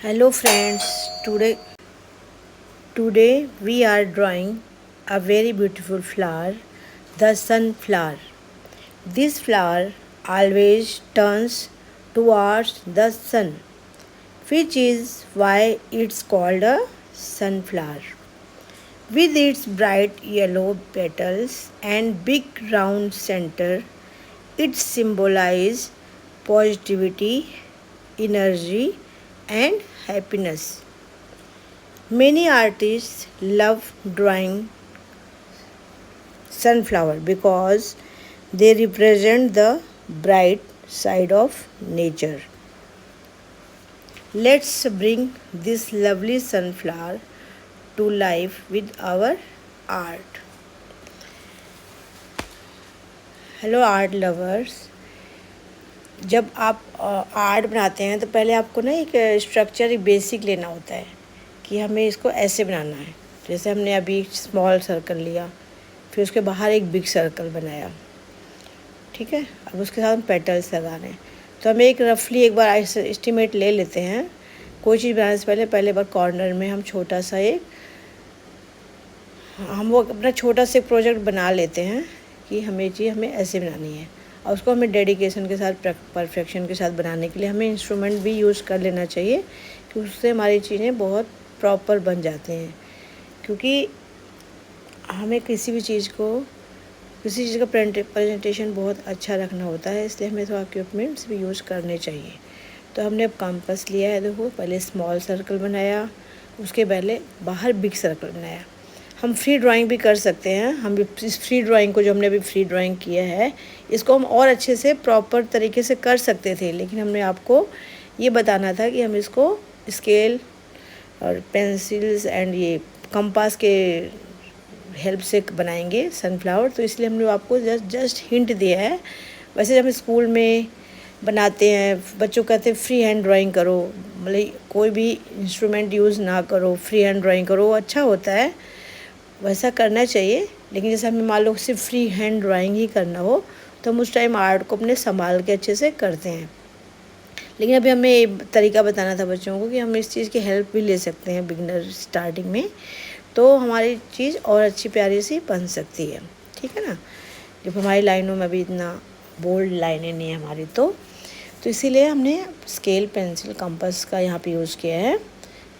Hello friends, today we are drawing a very beautiful flower, the sunflower. This flower always turns towards the sun, which is why it's called a sunflower. With its bright yellow petals and big round center, it symbolizes positivity, energy, and happiness. Many artists love drawing sunflower because they represent the bright side of nature. Let's bring this lovely sunflower to life with our art. Hello art lovers. जब आप art बनाते हैं तो पहले आपको ना एक structure, एक बेसिक लेना होता है कि हमें इसको ऐसे बनाना है। जैसे हमने अभी एक स्मॉल सर्कल लिया, फिर उसके बाहर एक बिग सर्कल बनाया, ठीक है। अब उसके साथ हम पेटल्स लगाने हैं, तो हमें एक रफली एक बार एस्टिमेट ले लेते हैं। कोई चीज़ बनाने से पहले बार कॉर्नर में हम छोटा सा वो अपना छोटा सा प्रोजेक्ट बना लेते हैं कि हमें ऐसे बनानी है, और उसको हमें डेडिकेशन के साथ, परफेक्शन के साथ बनाने के लिए हमें इंस्ट्रूमेंट भी यूज़ कर लेना चाहिए कि उससे हमारी चीज़ें बहुत प्रॉपर बन जाती हैं। क्योंकि हमें किसी चीज़ का प्रेजेंटेशन बहुत अच्छा रखना होता है, इसलिए हमें थोड़ा इक्विपमेंट्स भी यूज़ करने चाहिए। तो हमने अब कंपास लिया है, देखो पहले स्मॉल सर्कल बनाया, उसके पहले बाहर बिग सर्कल बनाया। हम फ्री ड्राइंग भी कर सकते हैं। हम इस फ्री ड्राइंग को, जो हमने अभी फ्री ड्राइंग किया है, इसको हम और अच्छे से प्रॉपर तरीके से कर सकते थे, लेकिन हमने आपको ये बताना था कि हम इसको स्केल और पेंसिल्स एंड ये कंपास के हेल्प से बनाएंगे सनफ्लावर। तो इसलिए हमने आपको जस्ट हिंट दिया है। वैसे जब हम स्कूल में बनाते हैं, बच्चों कहते हैं फ्री हैंड ड्राइंग करो, मतलब कोई भी इंस्ट्रूमेंट यूज़ ना करो, फ्री हैंड ड्राइंग करो, अच्छा होता है, वैसा करना चाहिए। लेकिन जैसे हमें मान लो सिर्फ फ्री हैंड ड्राइंग ही करना हो, तो हम उस टाइम आर्ट को अपने संभाल के अच्छे से करते हैं। लेकिन अभी हमें ये तरीका बताना था बच्चों को कि हम इस चीज़ की हेल्प भी ले सकते हैं बिगिनर स्टार्टिंग में, तो हमारी चीज़ और अच्छी प्यारी सी बन सकती है, ठीक है ना। जब हमारी लाइनों में अभी इतना बोल्ड लाइनें नहीं है हमारी, तो इसीलिए हमने स्केल, पेंसिल, कंपास का यहाँ पे यूज़ किया है।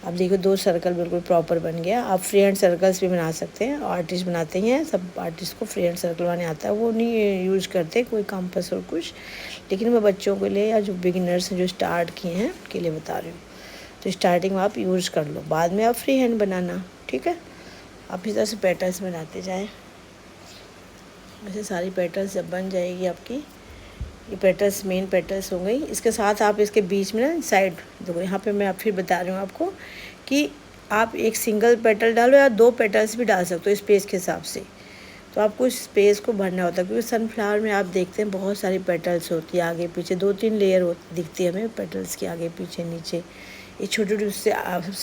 अब देखो 2 सर्कल बिल्कुल प्रॉपर बन गया। आप फ्री हैंड सर्कल्स भी बना सकते हैं, आर्टिस्ट बनाते हैं, सब आर्टिस्ट को फ्री हैंड सर्कल बनाने आता है, वो नहीं यूज़ करते कोई कंपास और कुछ। लेकिन मैं बच्चों के लिए या जो बिगिनर्स हैं, जो स्टार्ट किए हैं, उनके लिए बता रही हूँ। तो स्टार्टिंग में आप यूज़ कर लो, बाद में आप फ्री हैंड बनाना, ठीक है। आप इस तरह से पैटर्न्स बनाते जाएँ। वैसे सारी पैटर्न्स जब बन जाएगी आपकी, ये पेटल्स मेन पेटल्स हो गई। इसके साथ आप इसके बीच में ना साइड देखो, यहाँ पे मैं फिर बता रही हूँ आपको कि आप एक सिंगल पेटल डालो या 2 पेटल्स भी डाल सकते हो स्पेस के हिसाब से। तो आपको इस स्पेस को भरना होता है, क्योंकि सनफ्लावर में आप देखते हैं बहुत सारी पेटल्स होती है, आगे पीछे 2-3 लेयर दिखती है हमें पेटल्स के, आगे पीछे नीचे। ये छोटे छोटे उससे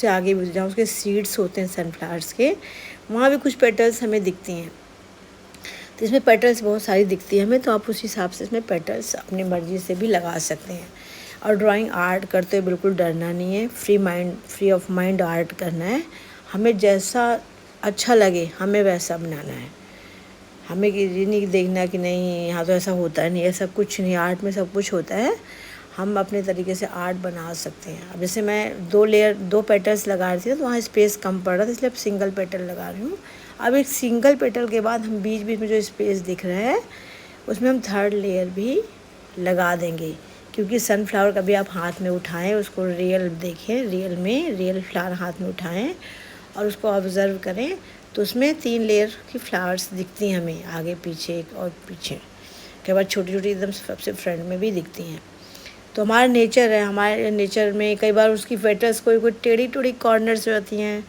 आगे भी जहाँ उसके सीड्स होते हैं सनफ्लावर्स के, वहाँ भी कुछ पेटल्स हमें दिखती हैं। तो इसमें पेटल्स बहुत सारी दिखती है हमें, तो आप उस हिसाब से इसमें पेटल्स अपनी मर्ज़ी से भी लगा सकते हैं। और ड्राइंग आर्ट करते हुए बिल्कुल डरना नहीं है, फ्री ऑफ माइंड आर्ट करना है। हमें जैसा अच्छा लगे हमें वैसा बनाना है। हमें ये नहीं देखना कि नहीं यहाँ तो ऐसा होता है, नहीं, ऐसा कुछ नहीं। आर्ट में सब कुछ होता है, हम अपने तरीके से आर्ट बना सकते हैं। अब जैसे मैं 2 पेटल्स लगा रही थी तो वहाँ स्पेस कम पड़ रहा था, इसलिए अब सिंगल पेटल लगा रही हूँ। अब एक सिंगल पेटल के बाद हम बीच बीच में जो स्पेस दिख रहा है, उसमें हम 3rd लेयर भी लगा देंगे। क्योंकि सनफ्लावर कभी आप हाथ में उठाएं, उसको रियल देखें, रियल फ्लावर हाथ में उठाएं और उसको ऑब्ज़र्व करें, तो उसमें 3 लेयर की फ्लावर्स दिखती हैं हमें, आगे पीछे एक और पीछे। कई बार छोटी छोटी एकदम सबसे फ्रंट में भी दिखती हैं। तो हमारा नेचर है, हमारे नेचर में कई बार उसकी पेटल्स कोई टेढ़ी टूढ़ी कॉर्नर्स रहती हैं,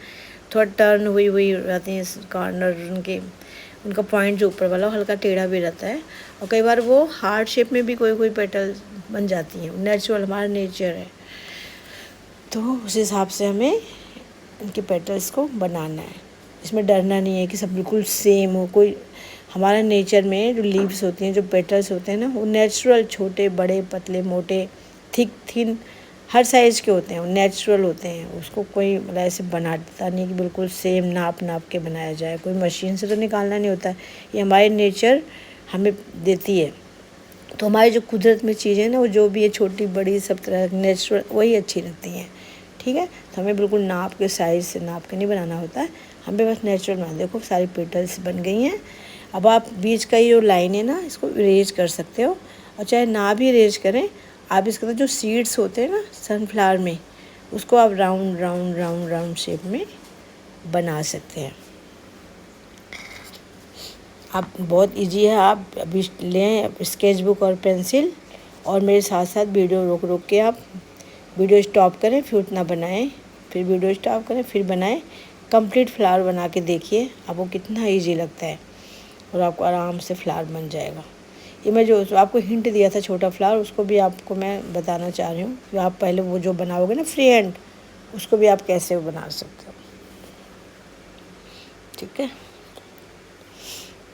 थोड़ा टर्न हुई रहती हैं कॉर्नर, उनका पॉइंट जो ऊपर वाला हल्का टेढ़ा भी रहता है। और कई बार वो हार्ट शेप में भी कोई पेटल बन जाती हैं। नेचुरल हमारा नेचर है, तो उस हिसाब से हमें इनके पेटल्स को बनाना है। इसमें डरना नहीं है कि सब बिल्कुल सेम हो। कोई हमारा नेचर में जो लीव्स होती हैं, जो पेटल्स होते हैं ना, वो नेचुरल, छोटे बड़े, पतले मोटे, थिक थिन, हर साइज़ के होते हैं, वो नेचुरल होते हैं, उसको कोई मतलब ऐसे बनाता नहीं कि बिल्कुल सेम नाप नाप के बनाया जाए, कोई मशीन से तो निकालना नहीं होता है, ये हमारी नेचर हमें देती है। तो हमारी जो कुदरत में चीज़ें ना, वो जो भी है छोटी बड़ी सब तरह नेचुरल वही अच्छी लगती हैं, ठीक है। तो हमें बिल्कुल नाप के साइज़ से नाप के नहीं बनाना होता है, हमें बस नेचुरल बना। देखो सारी पेटल्स बन गई हैं। अब आप बीच का ये जो लाइन है ना, इसको इरेज कर सकते हो, और चाहे ना भी इरेज करें, आप इसके अंदर जो सीड्स होते हैं ना सनफ्लावर में, उसको आप round round round round shape में बना सकते हैं। आप बहुत इजी है, आप अभी लें स्केच बुक और पेंसिल, और मेरे साथ साथ वीडियो रोक रोक के आप वीडियो स्टॉप करें, फिर उतना बनाएं, फिर वीडियो स्टॉप करें, फिर बनाएं। कंप्लीट फ्लावर बना के देखिए आपको कितना इजी लगता है, और आपको आराम से फ्लावर बन जाएगा। ये मैं जो आपको हिंट दिया था छोटा फ्लावर, उसको भी आपको मैं बताना चाह रही हूँ कि आप पहले वो जो बनाओगे ना फ्री हैंड, उसको भी आप कैसे बना सकते हो, ठीक है।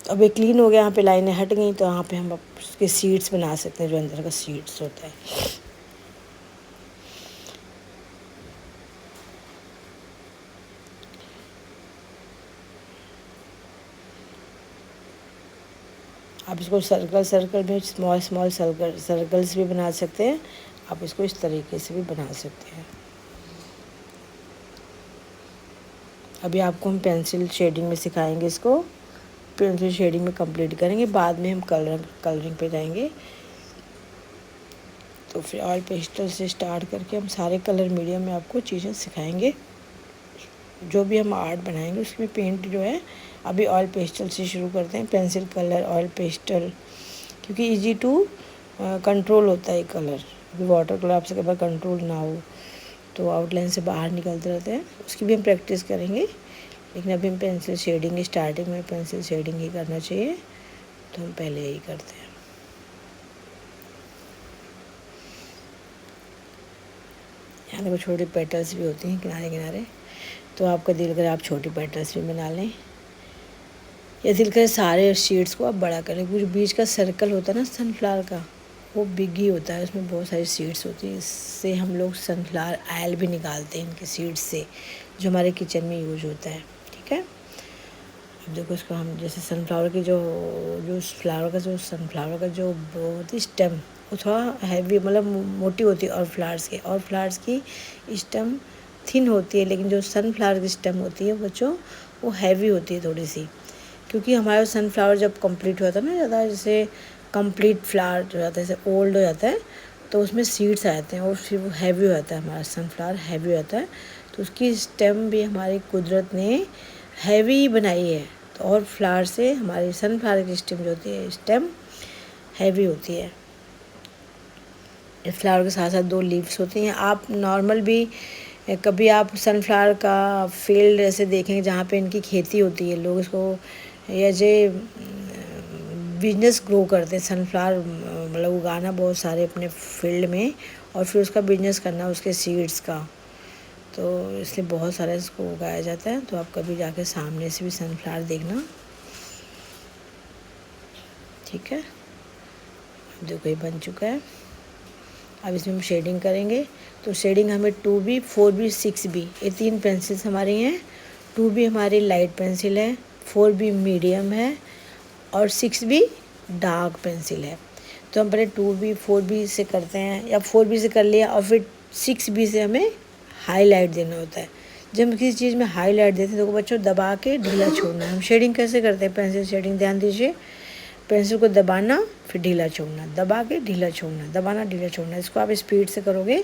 अब ये क्लीन हो गया, यहाँ पे लाइनें हट गई, तो यहाँ पे हम उसके सीड्स बना सकते हैं, जो अंदर का सीड्स होता है। आप इसको सर्कल सर्कल में स्मॉल स्मॉल सर्कल्स भी बना सकते हैं, आप इसको इस तरीके से भी बना सकते हैं। अभी आपको हम पेंसिल शेडिंग में सिखाएंगे, इसको पेंसिल शेडिंग में कंप्लीट करेंगे, बाद में हम कलरिंग पे जाएंगे। तो फिर ऑयल पेस्टल से स्टार्ट करके हम सारे कलर मीडियम में आपको चीज़ें सिखाएंगे। जो भी हम आर्ट बनाएंगे उसमें पेंट जो है, अभी ऑयल पेस्टल से शुरू करते हैं, पेंसिल कलर ऑयल पेस्टल, क्योंकि इजी टू कंट्रोल होता है कलर। अभी वाटर कलर आपसे कई बार कंट्रोल ना हो तो आउटलाइन से बाहर निकलते रहते हैं, उसकी भी हम प्रैक्टिस करेंगे। लेकिन अभी हम पेंसिल शेडिंग, स्टार्टिंग में पेंसिल शेडिंग ही करना चाहिए, तो हम पहले यही करते हैं। यहाँ देखो छोटी पेटल्स भी होती हैं किनारे किनारे, तो आपका दिल करे आप छोटी पेटल्स भी बना लें, या दिल करे सारे शीट्स को आप बड़ा करें। जो बीच का सर्कल होता है ना सनफ्लावर का, वो बिग ही होता है, उसमें बहुत सारी सीड्स होती हैं। इससे हम लोग सनफ्लावर ऑयल भी निकालते हैं इनके सीड्स से, जो हमारे किचन में यूज होता है, ठीक है। अब देखो इसको हम जैसे सनफ्लावर की जो फ्लावर का जो सनफ्लावर का जो होती है स्टेम, वो थोड़ा हैवी मतलब मोटी होती है, और फ्लावर्स की स्टेम थिन होती है, लेकिन जो सनफ्लावर की स्टेम होती है बच्चों, वो हैवी होती है थोड़ी सी, क्योंकि हमारा सनफ्लावर जब कंप्लीट होता है ना ज़्यादा, जैसे कंप्लीट फ्लावर जो जाता है जैसे ओल्ड हो जाता है, तो उसमें सीड्स आ जाते हैं, और फिर वो हैवी हो जाता है, हमारा सनफ्लावर हैवी हो जाता है। तो उसकी स्टेम भी हमारी कुदरत ने हैवी बनाई है, तो और फ्लावर से हमारी सनफ्लावर की स्टेम जो होती है स्टेम हैवी होती है। इस फ्लावर के साथ साथ 2 लीव्स होती हैं। आप नॉर्मल भी कभी आप सनफ्लावर का फील्ड ऐसे देखेंगे जहाँ पे इनकी खेती होती है, लोग इसको एज ए बिजनेस ग्रो करते हैं, सनफ्लावर मतलब उगाना बहुत सारे अपने फील्ड में, और फिर उसका बिजनेस करना उसके सीड्स का, तो इसलिए बहुत सारा इसको उगाया जाता है। तो आप कभी जाके सामने से भी सनफ्लावर देखना, ठीक है। देखो ये बन चुका है। अब इसमें हम शेडिंग करेंगे, तो शेडिंग हमें 2B 4B 6B ये 3 पेंसिल्स हमारी हैं। 2B हमारी लाइट पेंसिल है, 4B मीडियम है, और 6B डार्क पेंसिल है। तो हम पहले 2B 4B से करते हैं, या 4B से कर लिया, और फिर 6B से हमें हाईलाइट देना होता है। जब हम किसी चीज़ में हाईलाइट देते हैं तो बच्चों दबा के ढीला छोड़ना है। हम शेडिंग कैसे करते हैं, पेंसिल शेडिंग ध्यान दीजिए, पेंसिल को दबाना फिर ढीला छोड़ना, दबा के ढीला छोड़ना, दबाना ढीला छोड़ना। इसको आप स्पीड से करोगे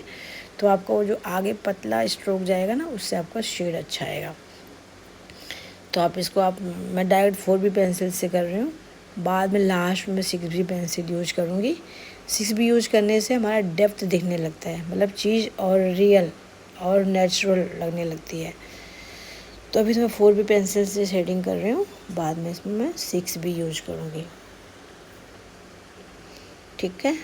तो आपका वो जो आगे पतला स्ट्रोक जाएगा ना, उससे आपका शेड अच्छा आएगा। तो आप इसको मैं डायरेक्ट 4B पेंसिल से कर रही हूँ, बाद में लास्ट में 6B पेंसिल यूज करूँगी। 6B यूज करने से हमारा डेप्थ दिखने लगता है, मतलब चीज़ और रियल और नेचुरल लगने लगती है। तो अभी तो मैं 4B पेंसिल से शेडिंग कर रही हूँ, बाद में इसमें मैं 6B यूज करूँगी, ठीक है।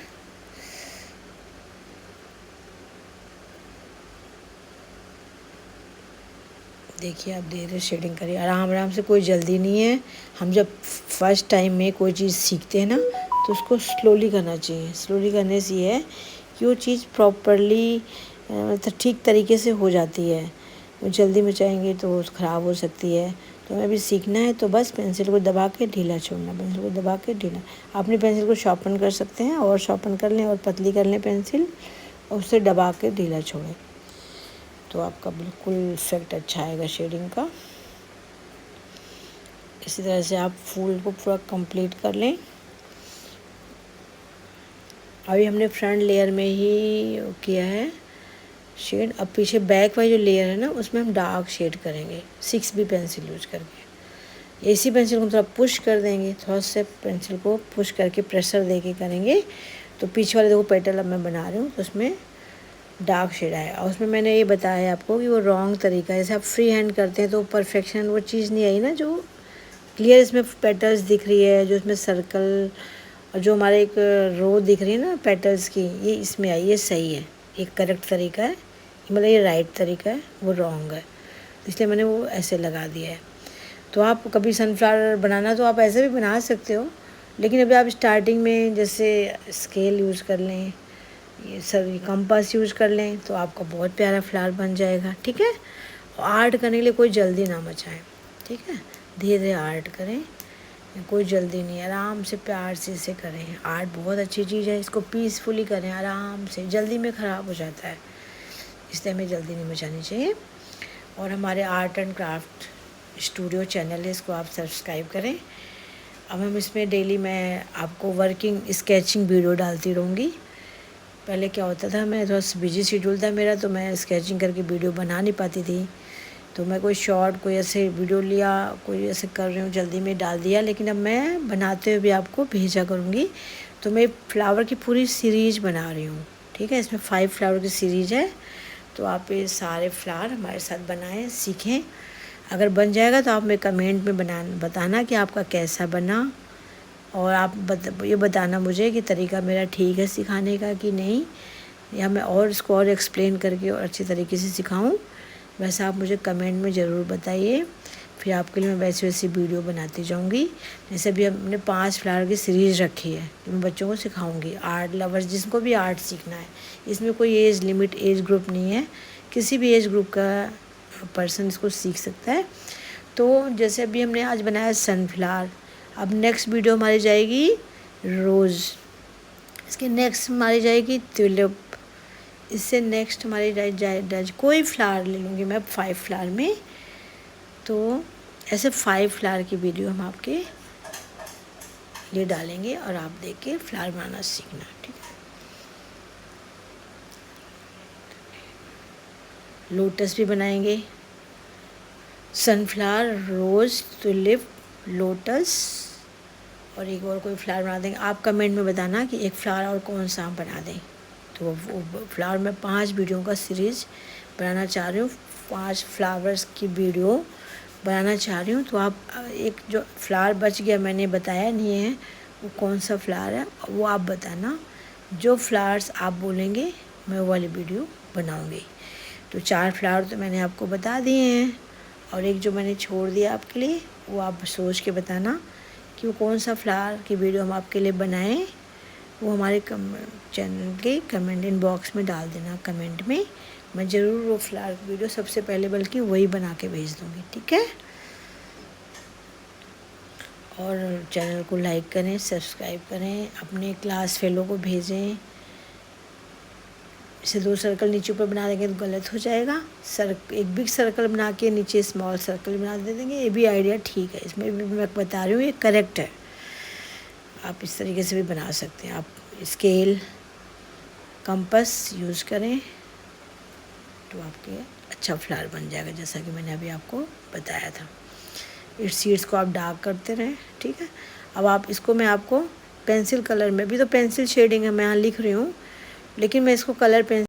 देखिए आप धीरे शेडिंग करिए, आराम आराम से, कोई जल्दी नहीं है। हम जब फर्स्ट टाइम में कोई चीज़ सीखते हैं ना, तो उसको स्लोली करना चाहिए। स्लोली करने से ये है कि वो चीज़ प्रॉपरली तो ठीक तरीके से हो जाती है। वो जल्दी में चाहेंगे तो ख़राब हो सकती है। तो हमें भी सीखना है तो बस पेंसिल को दबा के ढीला छोड़ना, पेंसिल को दबा के ढीला। अपनी पेंसिल को शार्पन कर सकते हैं और शार्पन कर लें और पतली कर लें पेंसिल और उसे दबा के ढीला छोड़ें तो आपका बिल्कुल इफेक्ट अच्छा आएगा शेडिंग का। इसी तरह से आप फूल को पूरा कंप्लीट कर लें। अभी हमने फ्रंट लेयर में ही किया है शेड। अब पीछे बैक वाली जो लेयर है ना उसमें हम डार्क शेड करेंगे 6B पेंसिल यूज करके। AC पेंसिल को थोड़ा पुश कर देंगे, थोड़ा सा पेंसिल को पुश करके प्रेशर दे के करेंगे तो पीछे वाले देखो पेटल अब मैं बना रही हूँ तो उसमें डार्क शेड आया। और उसमें मैंने ये बताया है आपको कि वो रॉन्ग तरीका है। जैसे आप फ्री हैंड करते हैं तो परफेक्शन वो चीज़ नहीं आई ना, जो क्लियर इसमें पेटल्स दिख रही है, जो इसमें सर्कल और जो हमारे एक रो दिख रही है ना पेटल्स की, ये इसमें आई, ये सही है, ये करेक्ट तरीका है, मतलब ये राइट तरीका है, वो रॉन्ग है, इसलिए मैंने वो ऐसे लगा दिया है। तो आप कभी सनफ्लावर बनाना तो आप ऐसे भी बना सकते हो, लेकिन अभी आप स्टार्टिंग में जैसे स्केल यूज़ कर लें, ये सब कंपास यूज़ कर लें तो आपका बहुत प्यारा फ्लावर बन जाएगा। ठीक है, और आर्ट करने के लिए कोई जल्दी ना मचाएं। ठीक है, धीरे धीरे आर्ट करें, कोई जल्दी नहीं, आराम से प्यार से इसे करें। आर्ट बहुत अच्छी चीज़ है, इसको पीसफुली करें, आराम से। जल्दी में ख़राब हो जाता है, इसलिए हमें जल्दी नहीं मचानी चाहिए। और हमारे art and craft studio channel है, इसको आप सब्सक्राइब करें। अब हम इसमें डेली मैं आपको वर्किंग स्केचिंग वीडियो डालती रहूँगी। पहले क्या होता था, मैं थोड़ा बिजी शेड्यूल था मेरा, तो मैं स्केचिंग करके वीडियो बना नहीं पाती थी, तो मैं कोई शॉर्ट कोई ऐसे वीडियो लिया, कोई ऐसे कर रही हूँ जल्दी में डाल दिया। लेकिन अब मैं बनाते हुए भी आपको भेजा करूँगी। तो मैं फ्लावर की पूरी सीरीज़ बना रही हूँ। ठीक है, इसमें 5 फ्लावर की सीरीज़ है, तो आप ये सारे फ्लावर हमारे साथ बनाएं, सीखें। अगर बन जाएगा तो आप मेरे कमेंट में बताना कि आपका कैसा बना, और आप ये बताना मुझे कि तरीका मेरा ठीक है सिखाने का कि नहीं, या मैं और इसको और एक्सप्लेन करके और अच्छी तरीके से सिखाऊं। वैसा आप मुझे कमेंट में ज़रूर बताइए, फिर आपके लिए मैं वैसी वैसी वीडियो बनाती जाऊंगी। जैसे भी हमने 5 फ्लावर की सीरीज़ रखी है, तो मैं बच्चों को सिखाऊंगी, आर्ट लवर्स जिसको भी आर्ट सीखना है। इसमें कोई एज लिमिट, एज ग्रुप नहीं है, किसी भी एज ग्रुप का पर्सन इसको सीख सकता है। तो जैसे अभी हमने आज बनाया सनफ्लावर, अब नेक्स्ट वीडियो हमारी जाएगी रोज़, इसके नेक्स्ट हमारी जाएगी ट्यूलिप, इससे नेक्स्ट हमारी कोई फ्लावर ले लूँगी मैं 5 फ्लावर में। तो ऐसे 5 फ्लावर की वीडियो हम आपके लिए डालेंगे और आप देख के फ्लावर बनाना सीखना। ठीक है, लोटस भी बनाएंगे, सनफ्लावर, रोज़, ट्यूलिप, लोटस और एक और कोई फ्लावर बना देंगे। आप कमेंट में बताना कि एक फ्लावर और कौन सा आप बना दें। तो वो फ्लावर में 5 वीडियो का सीरीज़ बनाना चाह रही हूँ, 5 फ्लावर्स की वीडियो बनाना चाह रही हूँ। तो आप एक जो फ्लावर बच गया मैंने बताया नहीं है वो कौन सा फ्लावर है, वो आप बताना। जो फ्लावर्स आप बोलेंगे मैं वो वाली वीडियो बनाऊँगी। तो 4 फ्लावर तो मैंने आपको बता दिए हैं, और एक जो मैंने छोड़ दिया आपके लिए वो आप सोच के बताना कि वो कौन सा फ्लावर की वीडियो हम आपके लिए बनाएं। वो हमारे चैनल के कमेंट इनबॉक्स में डाल देना, कमेंट में। मैं ज़रूर वो फ्लावर की वीडियो सबसे पहले बल्कि वही बना के भेज दूँगी। ठीक है, और चैनल को लाइक करें, सब्सक्राइब करें, अपने क्लास फेलो को भेजें। इसे 2 सर्कल नीचे ऊपर बना देंगे तो गलत हो जाएगा। एक बिग सर्कल बना के नीचे स्मॉल सर्कल बना दे देंगे, ये भी आइडिया ठीक है। इसमें भी मैं बता रही हूँ ये करेक्ट है, आप इस तरीके से भी बना सकते हैं। आप स्केल, कंपास यूज़ करें तो आपके अच्छा फ्लावर बन जाएगा, जैसा कि मैंने अभी आपको बताया था। इस सीड्स को आप डार्क करते रहें। ठीक है, अब आप इसको मैं आपको पेंसिल कलर में भी, तो पेंसिल शेडिंग है मैं यहाँ लिख रही हूँ, लेकिन मैं इसको कलर पेंसिल